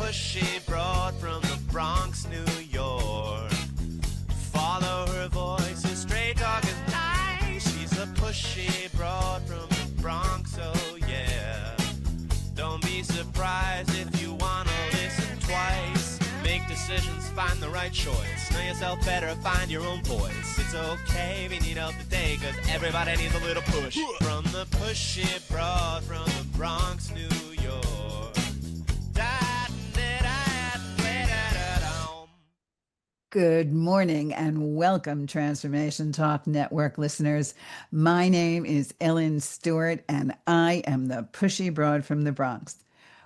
Pushy Broad from the Bronx, New York. Follow her voice, a straight talk is nice. She's a pushy broad from the Bronx, oh yeah. Don't be surprised if you wanna listen twice. Make decisions, find the right choice. Know yourself better, find your own voice. It's okay if you need help today, cause everybody needs a little push. From the Pushy Broad from the Bronx, New York. Good morning and welcome, Transformation Talk Network listeners. My name is Ellen Stewart and I am the Pushy Broad from the Bronx.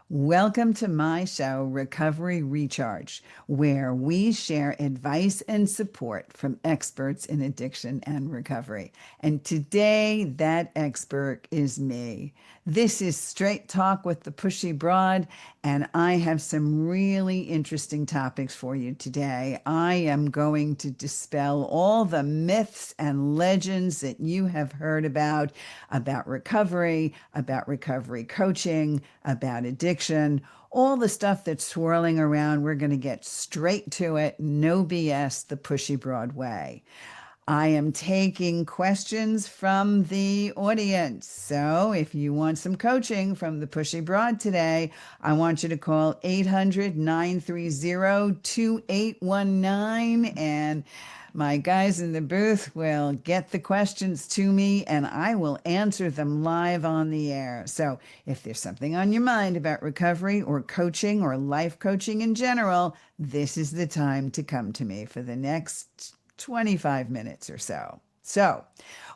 Welcome to my show, Recovery Recharge, where we share advice and support from experts in addiction and recovery. And today, that expert is me. This is Straight Talk with the Pushy Broad, and I have some really interesting topics for you today. I am going to dispel all the myths and legends that you have heard about recovery coaching, about addiction, all the stuff that's swirling around. We're going to get straight to it. No BS, the Pushy Broad way. I am taking questions from the audience. So if you want some coaching from the Pushy Broad today, I want you to call 800-930-2819 and my guys in the booth will get the questions to me and I will answer them live on the air. So if there's something on your mind about recovery or coaching or life coaching in general, this is the time to come to me for the next 25 minutes or so. So,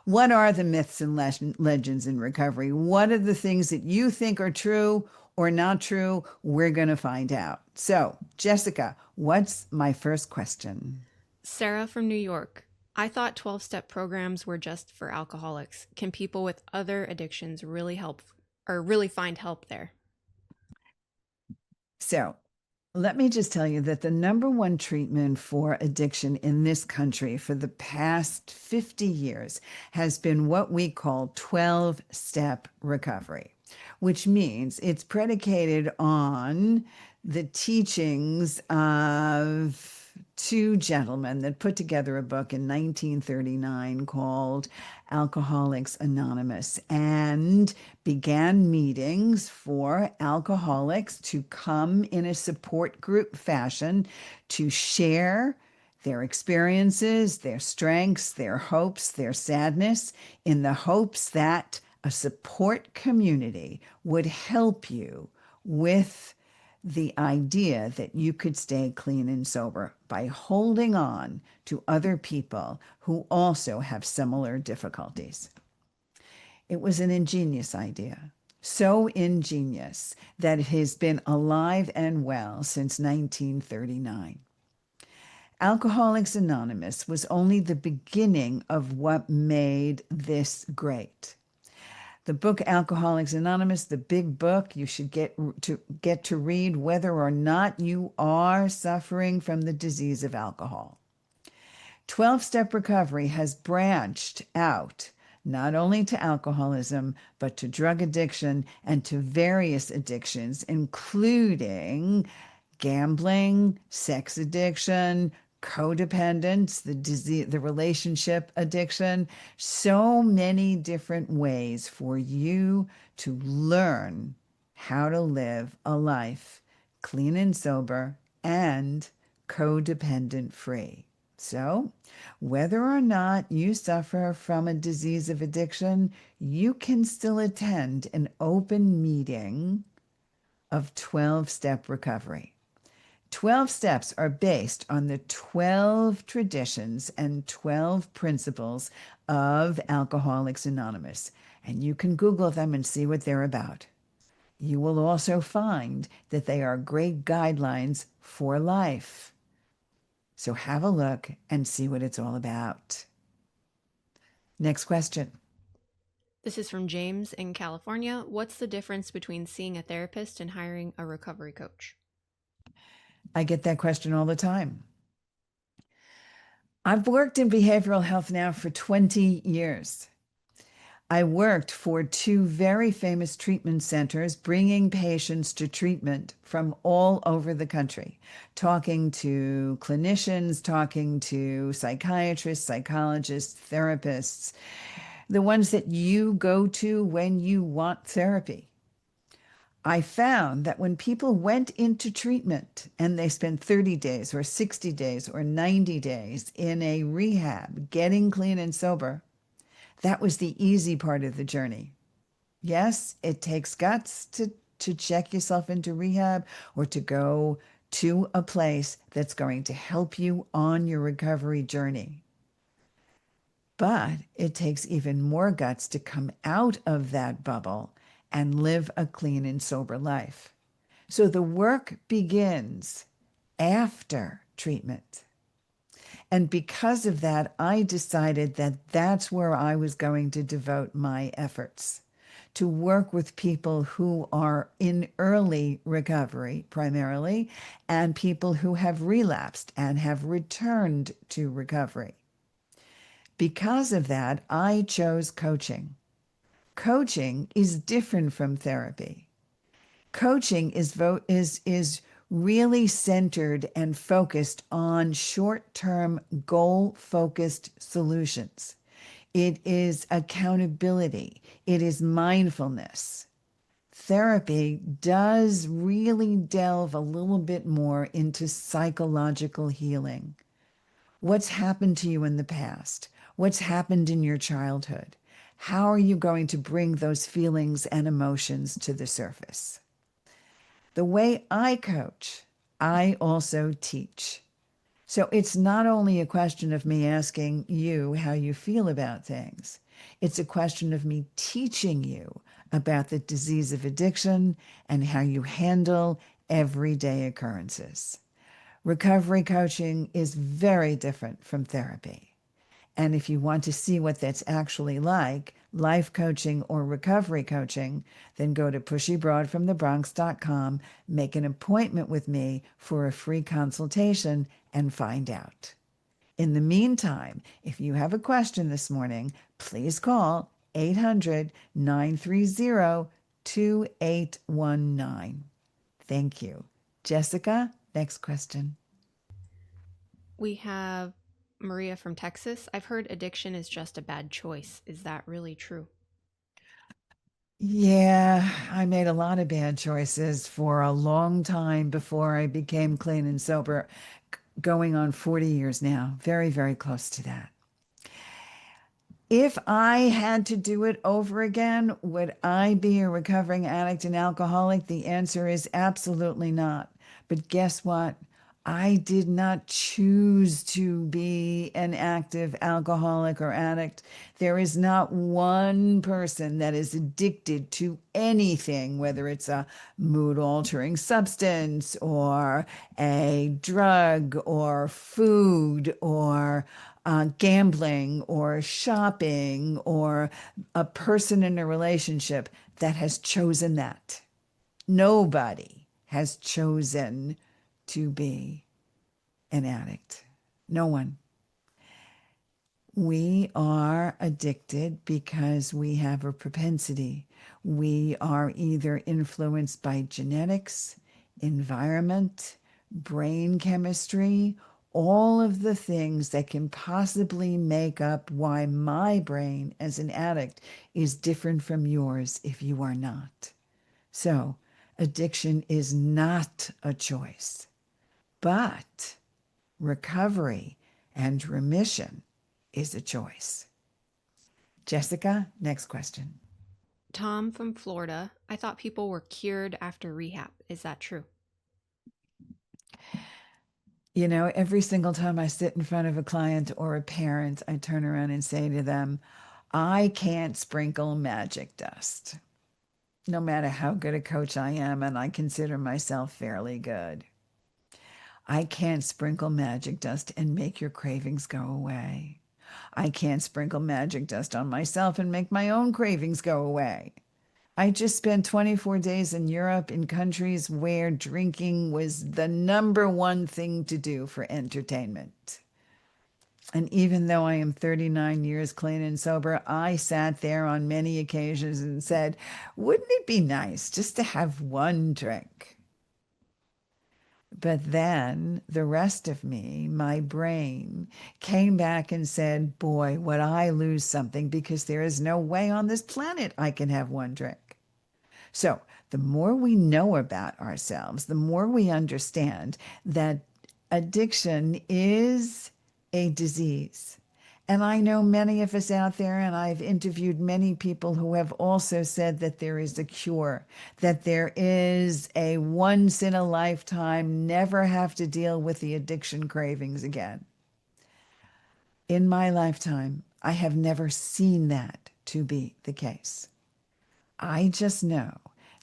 what are the myths and legends in recovery? What are the things that you think are true or not true? We're going to find out. So, Jessica, what's my first question? Sarah from New York. I thought 12-step programs were just for alcoholics. Can people with other addictions really find help there? So, let me just tell you that the number one treatment for addiction in this country for the past 50 years has been what we call 12-step recovery, which means it's predicated on the teachings of two gentlemen that put together a book in 1939 called Alcoholics Anonymous and began meetings for alcoholics to come in a support group fashion to share their experiences, their strengths, their hopes, their sadness, in the hopes that a support community would help you with the idea that you could stay clean and sober by holding on to other people who also have similar difficulties. It was an ingenious idea, so ingenious that it has been alive and well since 1939. Alcoholics Anonymous was only the beginning of what made this great. The book Alcoholics Anonymous, the big book you should get to read whether or not you are suffering from the disease of alcohol. 12-step recovery has branched out not only to alcoholism, but to drug addiction and to various addictions, including gambling, sex addiction, codependence, the relationship addiction, so many different ways for you to learn how to live a life clean and sober and codependent free. So, whether or not you suffer from a disease of addiction, you can still attend an open meeting of 12-step recovery. 12 steps are based on the 12 traditions and 12 principles of Alcoholics Anonymous, and you can Google them and see what they're about. You will also find that they are great guidelines for life. So have a look and see what it's all about. Next question. This is from James in California. What's the difference between seeing a therapist and hiring a recovery coach? I get that question all the time. I've worked in behavioral health now for 20 years. I worked for two very famous treatment centers, bringing patients to treatment from all over the country, talking to clinicians, talking to psychiatrists, psychologists, therapists, the ones that you go to when you want therapy. I found that when people went into treatment and they spent 30 days or 60 days or 90 days in a rehab, getting clean and sober, that was the easy part of the journey. Yes, it takes guts to check yourself into rehab or to go to a place that's going to help you on your recovery journey. But it takes even more guts to come out of that bubble and live a clean and sober life. So the work begins after treatment. And because of that, I decided that that's where I was going to devote my efforts to work with people who are in early recovery primarily and people who have relapsed and have returned to recovery. Because of that, I chose coaching. Coaching is different from therapy. Coaching is really centered and focused on short-term goal-focused solutions. It is accountability. It is mindfulness. Therapy does really delve a little bit more into psychological healing. What's happened to you in the past? What's happened in your childhood? How are you going to bring those feelings and emotions to the surface? The way I coach, I also teach. So it's not only a question of me asking you how you feel about things, it's a question of me teaching you about the disease of addiction and how you handle everyday occurrences. Recovery coaching is very different from therapy. And if you want to see what that's actually like, life coaching or recovery coaching, then go to pushybroadfromthebronx.com, make an appointment with me for a free consultation, and find out. In the meantime, if you have a question this morning, please call 800-930-2819. Thank you. Jessica, next question. We have Maria from Texas. I've heard addiction is just a bad choice. Is that really true? Yeah, I made a lot of bad choices for a long time before I became clean and sober, going on 40 years now. Very, very close to that. If I had to do it over again, would I be a recovering addict and alcoholic? The answer is absolutely not. But guess what? I did not choose to be an active alcoholic or addict. There is not one person that is addicted to anything, whether it's a mood altering substance or a drug or food or gambling or shopping or a person in a relationship that has chosen that. Nobody has chosen to be an addict. No one. We are addicted because we have a propensity. We are either influenced by genetics, environment, brain chemistry, all of the things that can possibly make up why my brain as an addict is different from yours if you are not. So, addiction is not a choice, but recovery and remission is a choice. Jessica, next question. Tom from Florida. I thought people were cured after rehab. Is that true? You know, every single time I sit in front of a client or a parent, I turn around and say to them, I can't sprinkle magic dust, no matter how good a coach I am, and I consider myself fairly good. I can't sprinkle magic dust and make your cravings go away. I can't sprinkle magic dust on myself and make my own cravings go away. I just spent 24 days in Europe in countries where drinking was the number one thing to do for entertainment. And even though I am 39 years clean and sober, I sat there on many occasions and said, wouldn't it be nice just to have one drink? But then the rest of me, my brain, came back and said, boy, would I lose something because there is no way on this planet I can have one drink. So the more we know about ourselves, the more we understand that addiction is a disease. And I know many of us out there, and I've interviewed many people who have also said that there is a cure, that there is a once in a lifetime, never have to deal with the addiction cravings again. In my lifetime, I have never seen that to be the case. I just know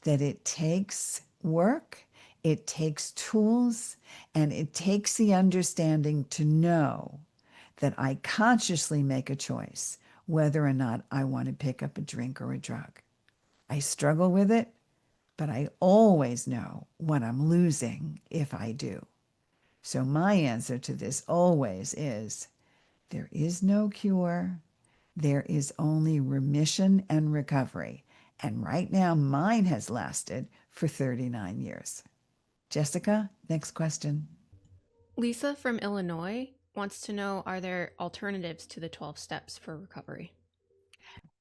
that it takes work, it takes tools, and it takes the understanding to know that I consciously make a choice whether or not I want to pick up a drink or a drug. I struggle with it, but I always know what I'm losing if I do. So my answer to this always is there is no cure. There is only remission and recovery. And right now, mine has lasted for 39 years. Jessica, next question. Lisa from Illinois wants to know, are there alternatives to the 12 steps for recovery?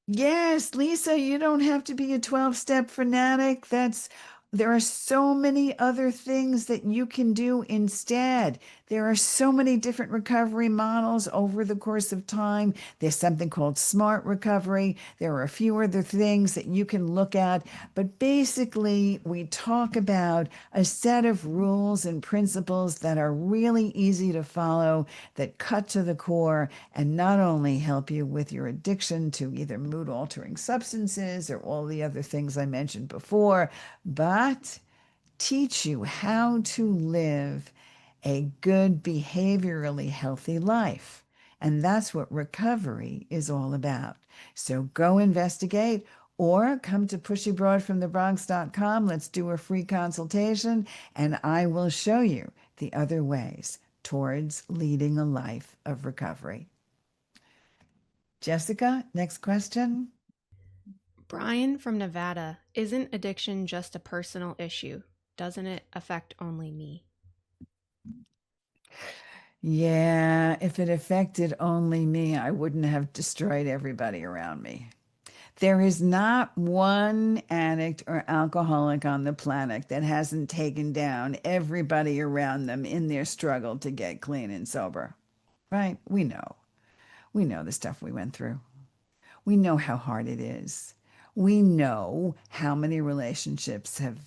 Yes, Lisa, you don't have to be a 12-step fanatic. There are so many other things that you can do instead. There are so many different recovery models over the course of time. There's something called smart recovery. There are a few other things that you can look at. But basically, we talk about a set of rules and principles that are really easy to follow, that cut to the core, and not only help you with your addiction to either mood altering substances or all the other things I mentioned before, but teach you how to live a good, behaviorally healthy life. And that's what recovery is all about. So go investigate or come to pushybroadfromthebronx.com. Let's do a free consultation, and I will show you the other ways towards leading a life of recovery. Jessica, next question. Brian from Nevada, isn't addiction just a personal issue? Doesn't it affect only me? Yeah, if it affected only me, I wouldn't have destroyed everybody around me. There is not one addict or alcoholic on the planet that hasn't taken down everybody around them in their struggle to get clean and sober. Right? We know. We know the stuff we went through. We know how hard it is. We know how many relationships have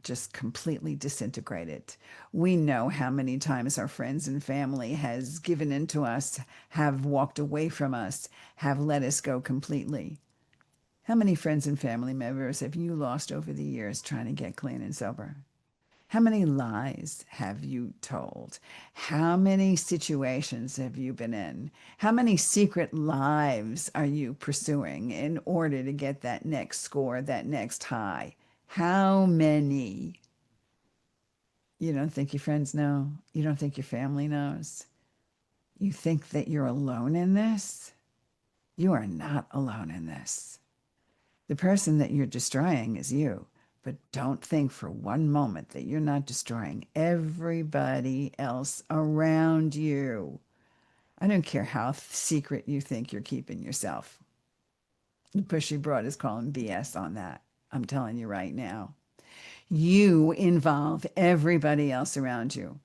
just completely disintegrated. We know how many times our friends and family has given in to us, have walked away from us, have let us go completely. How many friends and family members have you lost over the years trying to get clean and sober? How many lies have you told? How many situations have you been in? How many secret lives are you pursuing in order to get that next score, that next high? How many? You don't think your friends know? You don't think your family knows? You think that you're alone in this? You are not alone in this. The person that you're destroying is you. But don't think for one moment that you're not destroying everybody else around you. I don't care how secret you think you're keeping yourself. The Pushy Broad is calling BS on that. I'm telling you right now. You involve everybody else around you.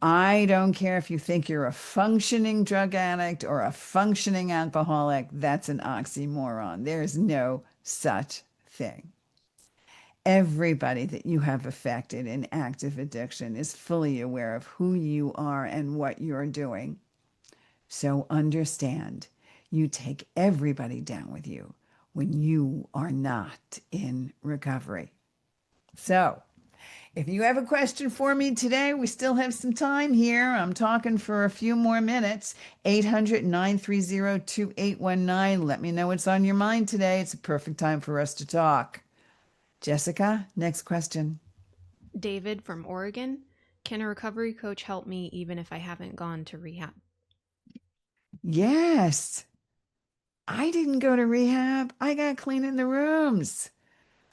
I don't care if you think you're a functioning drug addict or a functioning alcoholic. That's an oxymoron. There's no such thing. Everybody that you have affected in active addiction is fully aware of who you are and what you're doing. So understand, you take everybody down with you when you are not in recovery. So, if you have a question for me today, we still have some time here. I'm talking for a few more minutes. 800-930-2819. Let me know what's on your mind today. It's a perfect time for us to talk. Jessica, next question. David from Oregon, can a recovery coach help me even if I haven't gone to rehab? Yes. I didn't go to rehab. I got clean in the rooms.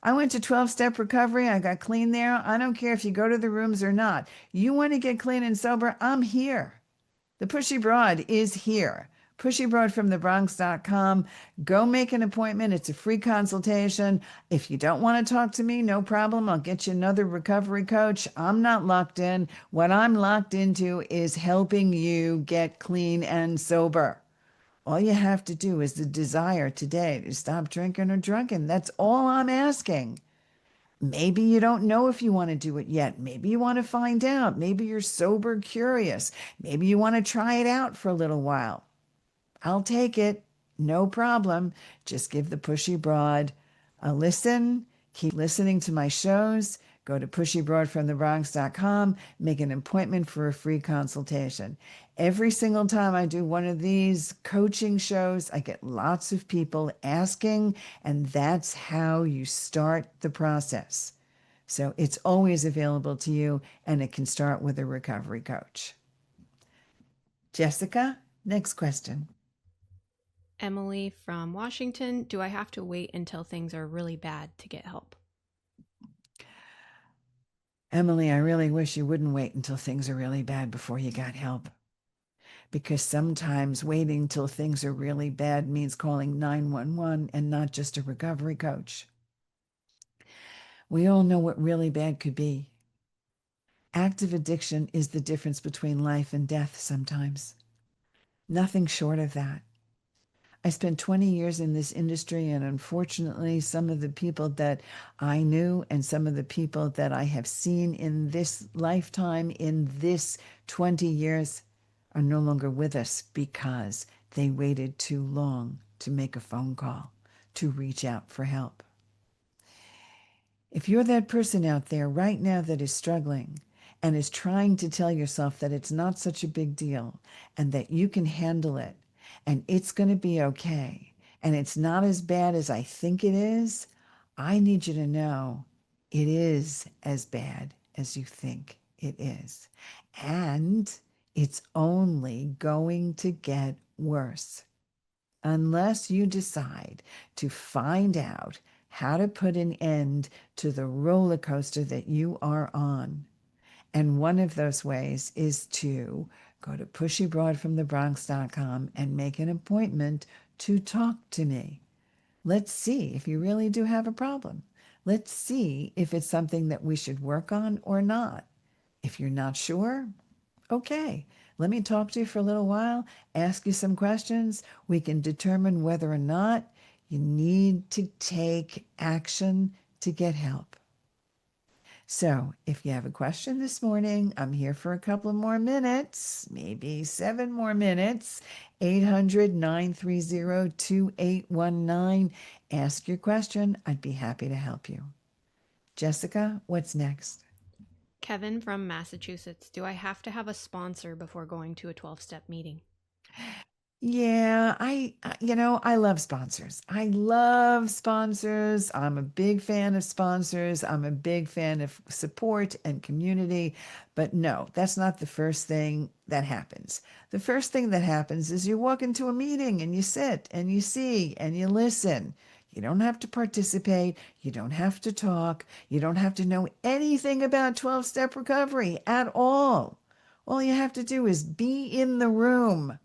I went to 12-step recovery. I got clean there. I don't care if you go to the rooms or not. You want to get clean and sober? I'm here. The Pushy Broad is here. Pushy Broad from the Bronx.com. Go make an appointment. It's a free consultation. If you don't want to talk to me, no problem. I'll get you another recovery coach. I'm not locked in. What I'm locked into is helping you get clean and sober. All you have to do is the desire today to stop drinking or drunken. That's all I'm asking. Maybe you don't know if you want to do it yet. Maybe you want to find out. Maybe you're sober curious. Maybe you want to try it out for a little while. I'll take it. No problem. Just give the Pushy Broad a listen. Keep listening to my shows. Go to pushybroadfromthebronx.com. Make an appointment for a free consultation. Every single time I do one of these coaching shows, I get lots of people asking, and that's how you start the process. So it's always available to you, and it can start with a recovery coach. Jessica, next question. Emily from Washington, do I have to wait until things are really bad to get help? Emily, I really wish you wouldn't wait until things are really bad before you got help. Because sometimes waiting till things are really bad means calling 911 and not just a recovery coach. We all know what really bad could be. Active addiction is the difference between life and death sometimes. Nothing short of that. I spent 20 years in this industry, and unfortunately, some of the people that I knew and some of the people that I have seen in this lifetime, in this 20 years, are no longer with us because they waited too long to make a phone call, to reach out for help. If you're that person out there right now that is struggling and is trying to tell yourself that it's not such a big deal and that you can handle it and it's going to be okay and it's not as bad as I think it is, I need you to know it is as bad as you think it is. And it's only going to get worse unless you decide to find out how to put an end to the roller coaster that you are on. And one of those ways is to go to pushybroadfromthebronx.com and make an appointment to talk to me. Let's see if you really do have a problem. Let's see if it's something that we should work on or not. If you're not sure, okay, let me talk to you for a little while, ask you some questions. We can determine whether or not you need to take action to get help. So if you have a question this morning, I'm here for a couple of more minutes, maybe 7 more minutes. 800-930-2819. Ask your question. I'd be happy to help you. Jessica, what's next? Kevin from Massachusetts, do I have to have a sponsor before going to a 12-step meeting? Yeah, I love sponsors. I love sponsors. I'm a big fan of sponsors. I'm a big fan of support and community. But no, that's not the first thing that happens. The first thing that happens is you walk into a meeting and you sit and you see and you listen. You don't have to participate. You don't have to talk. You don't have to know anything about 12-step recovery at all. All you have to do is be in the room.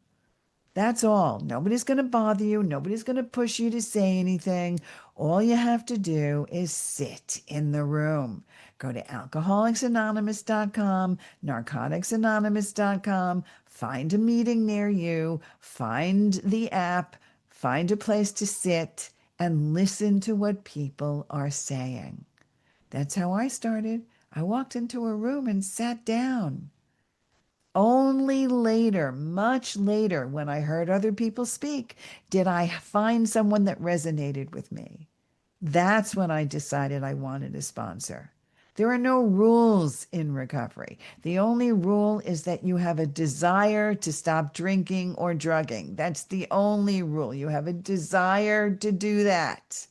That's all. Nobody's going to bother you. Nobody's going to push you to say anything. All you have to do is sit in the room. Go to alcoholicsanonymous.com, narcoticsanonymous.com, find a meeting near you, find the app, find a place to sit, and listen to what people are saying. That's how I started. I walked into a room and sat down. Only later, much later, when I heard other people speak, did I find someone that resonated with me. That's when I decided I wanted a sponsor. There are no rules in recovery. The only rule is that you have a desire to stop drinking or drugging. That's the only rule. You have a desire to do that.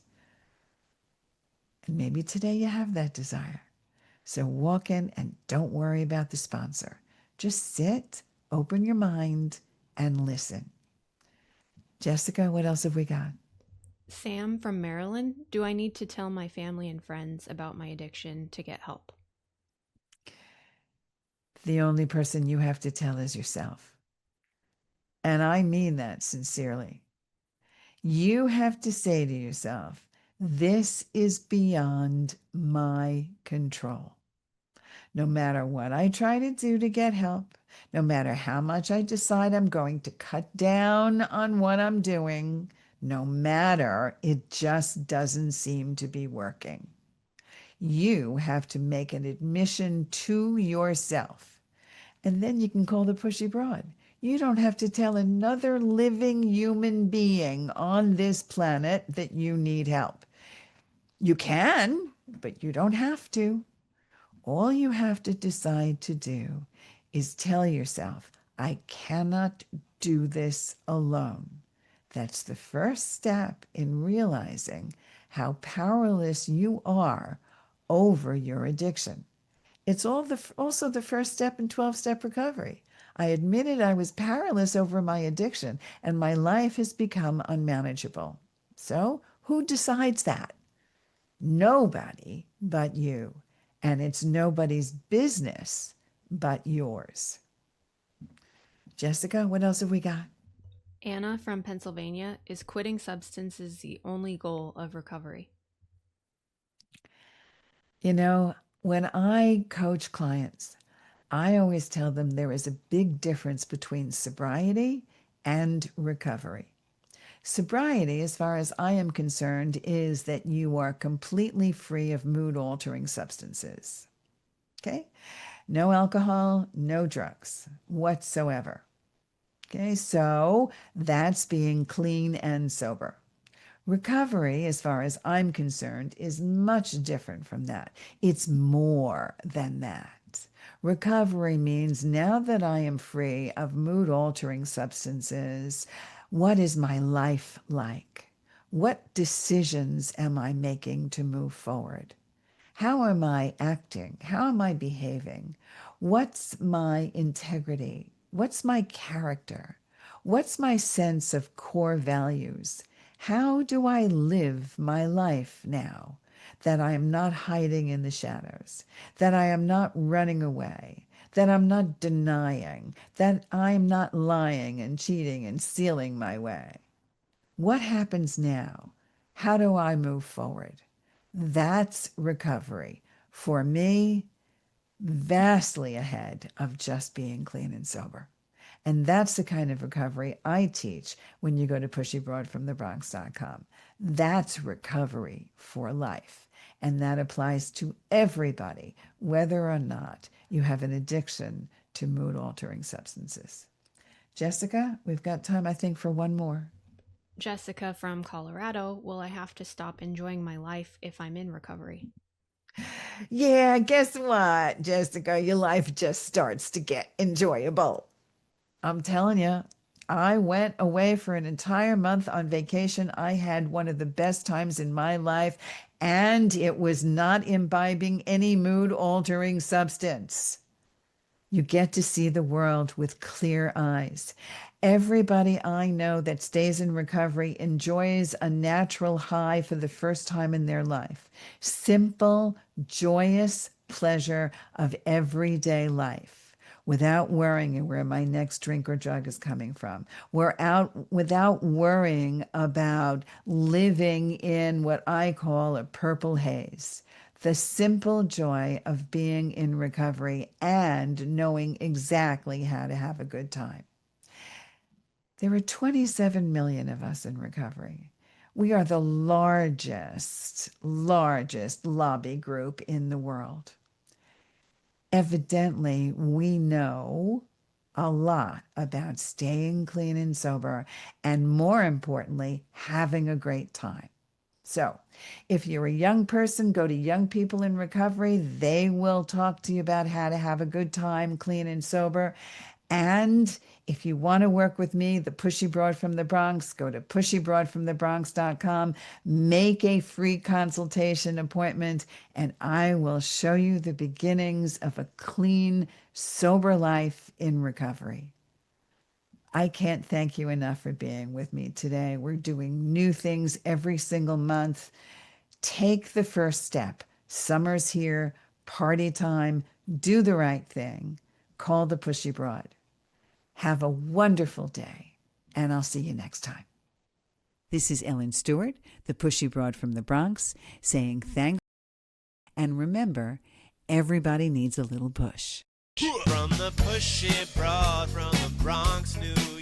And maybe today you have that desire. So walk in and don't worry about the sponsor. Just sit, open your mind, and listen. Jessica, what else have we got? Sam from Maryland. Do I need to tell my family and friends about my addiction to get help? The only person you have to tell is yourself. And I mean that sincerely. You have to say to yourself, this is beyond my control. No matter what I try to do to get help, no matter how much I decide I'm going to cut down on what I'm doing, no matter, it just doesn't seem to be working. You have to make an admission to yourself, and then you can call the Pushy Broad. You don't have to tell another living human being on this planet that you need help. You can, but you don't have to. All you have to decide to do is tell yourself, I cannot do this alone. That's the first step in realizing how powerless you are over your addiction. It's also the first step in 12-step recovery. I admitted I was powerless over my addiction and my life has become unmanageable. So, who decides that? Nobody but you. And it's nobody's business but yours. Jessica, what else have we got? Anna from Pennsylvania. Is quitting substances the only goal of recovery? You know, when I coach clients, I always tell them there is a big difference between sobriety and recovery. Sobriety, as far as I am concerned, is that you are completely free of mood altering substances. Okay? No alcohol, no drugs whatsoever. Okay, so that's being clean and sober. Recovery, as far as I'm concerned, is much different from that. It's more than that. Recovery means now that I am free of mood altering substances, what is my life like? What decisions am I making to move forward? How am I acting? How am I behaving? What's my integrity? What's my character? What's my sense of core values? How do I live my life now that I am not hiding in the shadows, that I am not running away, that I'm not denying, that I'm not lying and cheating and stealing my way? What happens now? How do I move forward? That's recovery. For me, vastly ahead of just being clean and sober. And that's the kind of recovery I teach when you go to pushybroadfromthebronx.com. That's recovery for life. And that applies to everybody, whether or not you have an addiction to mood altering substances. Jessica, we've got time, I think, for one more. Jessica from Colorado. Will I have to stop enjoying my life if I'm in recovery? Yeah, guess what, Jessica? Your life just starts to get enjoyable. I'm telling you, I went away for an entire month on vacation. I had one of the best times in my life, and it was not imbibing any mood altering substance. You get to see the world with clear eyes. Everybody I know that stays in recovery enjoys a natural high for the first time in their life. Simple, joyous pleasure of everyday life without worrying where my next drink or drug is coming from. We're out without worrying about living in what I call a purple haze. The simple joy of being in recovery and knowing exactly how to have a good time. There are 27 million of us in recovery. We are the largest lobby group in the world. Evidently, we know a lot about staying clean and sober, and more importantly, having a great time. So, if you're a young person, go to Young People in Recovery. They will talk to you about how to have a good time, clean and sober. And if you want to work with me, the Pushy Broad from the Bronx, go to pushybroadfromthebronx.com, make a free consultation appointment, and I will show you the beginnings of a clean, sober life in recovery. I can't thank you enough for being with me today. We're doing new things every single month. Take the first step. Summer's here, party time, do the right thing. Call the Pushy Broad. Have a wonderful day, and I'll see you next time. This is Ellen Stewart, the Pushy Broad from the Bronx, saying thanks. And remember, everybody needs a little push. From the Pushy Broad from the Bronx, New